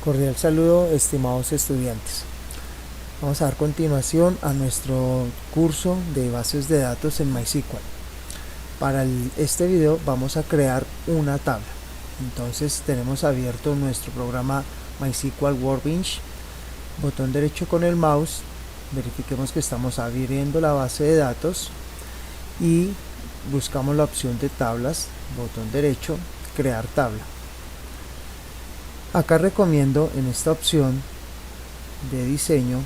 Cordial saludo, estimados estudiantes. Vamos a dar continuación a nuestro curso de bases de datos en MySQL. Para este video vamos a crear una tabla. Entonces tenemos abierto nuestro programa MySQL Workbench. Botón derecho con el mouse. Verifiquemos que estamos abriendo la base de datos y buscamos la opción de tablas. Botón derecho, crear tabla. Acá recomiendo en esta opción de diseño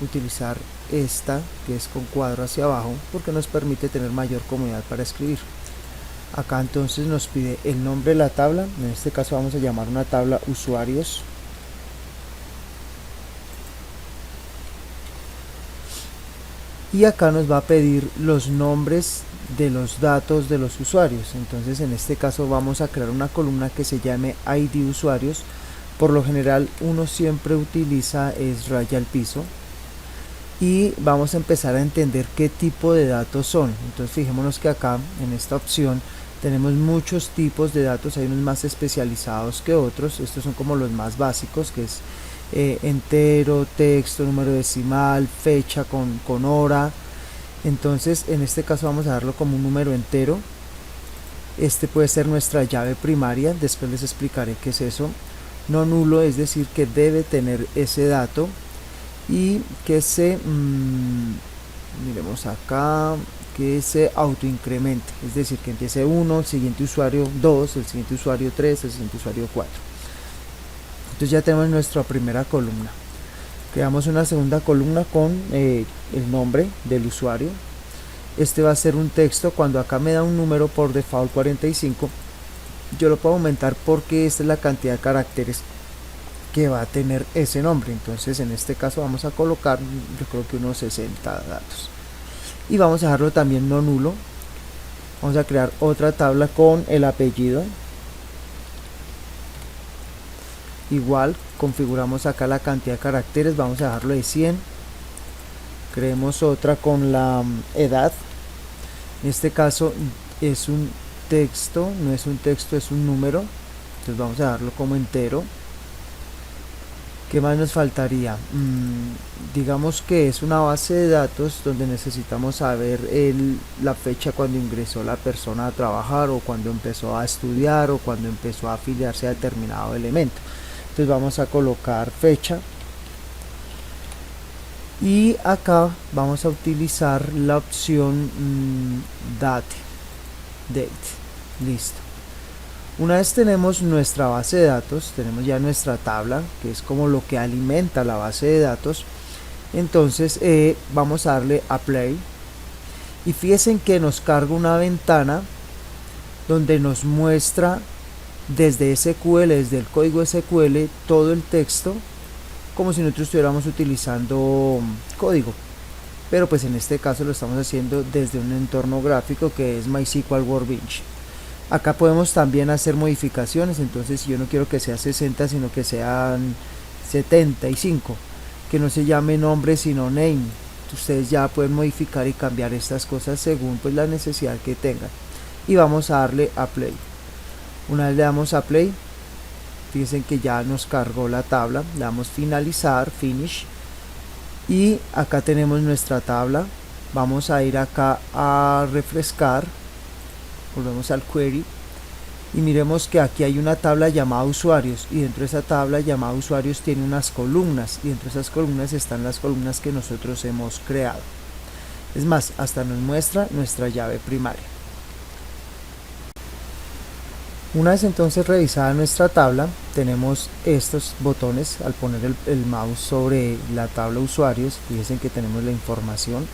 utilizar esta que es con cuadro hacia abajo porque nos permite tener mayor comodidad para escribir. Acá entonces nos pide el nombre de la tabla, en este caso vamos a llamar una tabla usuarios. Y acá nos va a pedir los nombres de los datos de los usuarios. Entonces en este caso vamos a crear una columna que se llame ID usuarios. Por lo general uno siempre utiliza es raya al piso. Y vamos a empezar a entender qué tipo de datos son. Entonces fijémonos que acá en esta opción tenemos muchos tipos de datos. Hay unos más especializados que otros. Estos son como los más básicos, que es entero, texto, número decimal, fecha con hora. Entonces en este caso vamos a darlo como un número entero. Este puede ser nuestra llave primaria, después les explicaré qué es eso. No nulo, es decir que debe tener ese dato y que se miremos acá, que se autoincremente, es decir que empiece 1, el siguiente usuario 2, el siguiente usuario 3, el siguiente usuario 4. Entonces ya tenemos nuestra primera columna. Creamos una segunda columna con el nombre del usuario. Este va a ser un texto. Cuando acá me da un número por default 45, yo lo puedo aumentar porque esta es la cantidad de caracteres que va a tener ese nombre. Entonces en este caso vamos a colocar, yo creo que unos 60 datos. Y vamos a dejarlo también no nulo. Vamos a crear otra tabla con el apellido. Igual configuramos acá la cantidad de caracteres, vamos a dejarlo de 100. Creemos otra con la edad. En este caso es un texto, no es un texto, es un número. Entonces vamos a darlo como entero. ¿Qué más nos faltaría? Digamos que es una base de datos donde necesitamos saber la fecha cuando ingresó la persona a trabajar, o cuando empezó a estudiar, o cuando empezó a afiliarse a determinado elemento. Entonces vamos a colocar fecha y acá vamos a utilizar la opción date. Listo. Una vez tenemos nuestra base de datos, tenemos ya nuestra tabla, que es como lo que alimenta la base de datos. Entonces vamos a darle a play y fíjense que nos carga una ventana donde nos muestra desde SQL, desde el código SQL, todo el texto como si nosotros estuviéramos utilizando código, pero pues en este caso lo estamos haciendo desde un entorno gráfico que es MySQL Workbench. Acá podemos también hacer modificaciones. Entonces si yo no quiero que sea 60 sino que sean 75, que no se llame nombre sino name, ustedes ya pueden modificar y cambiar estas cosas según pues la necesidad que tengan. Y vamos a darle a play. Una vez le damos a play, fíjense que ya nos cargó la tabla, le damos finalizar, finish, y acá tenemos nuestra tabla. Vamos a ir acá a refrescar, volvemos al query y miremos que aquí hay una tabla llamada usuarios, y dentro de esa tabla llamada usuarios tiene unas columnas, y dentro de esas columnas están las columnas que nosotros hemos creado. Es más, hasta nos muestra nuestra llave primaria. Una vez entonces revisada nuestra tabla, tenemos estos botones. Al poner el mouse sobre la tabla usuarios, fíjense que tenemos la información,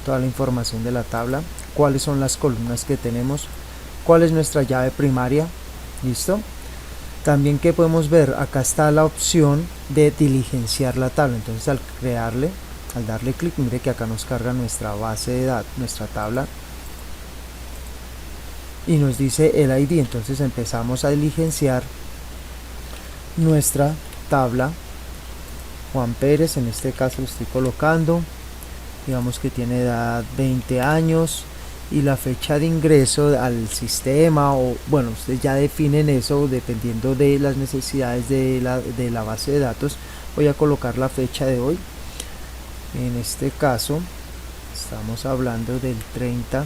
toda la información de la tabla, cuáles son las columnas que tenemos, cuál es nuestra llave primaria. Listo. También que podemos ver, acá está la opción de diligenciar la tabla. Entonces al darle clic, mire que acá nos carga nuestra base de datos, nuestra tabla, y nos dice el ID. Entonces empezamos a diligenciar nuestra tabla. Juan Pérez, en este caso lo estoy colocando, digamos que tiene edad 20 años y la fecha de ingreso al sistema, o bueno, ustedes ya definen eso dependiendo de las necesidades de la base de datos. Voy a colocar la fecha de hoy. En este caso estamos hablando del 30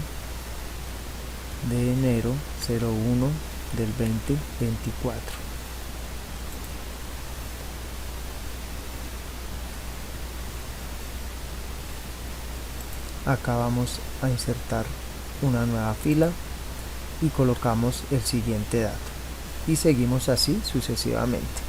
de enero 01 del 2024. Acá vamos a insertar una nueva fila y colocamos el siguiente dato y seguimos así sucesivamente.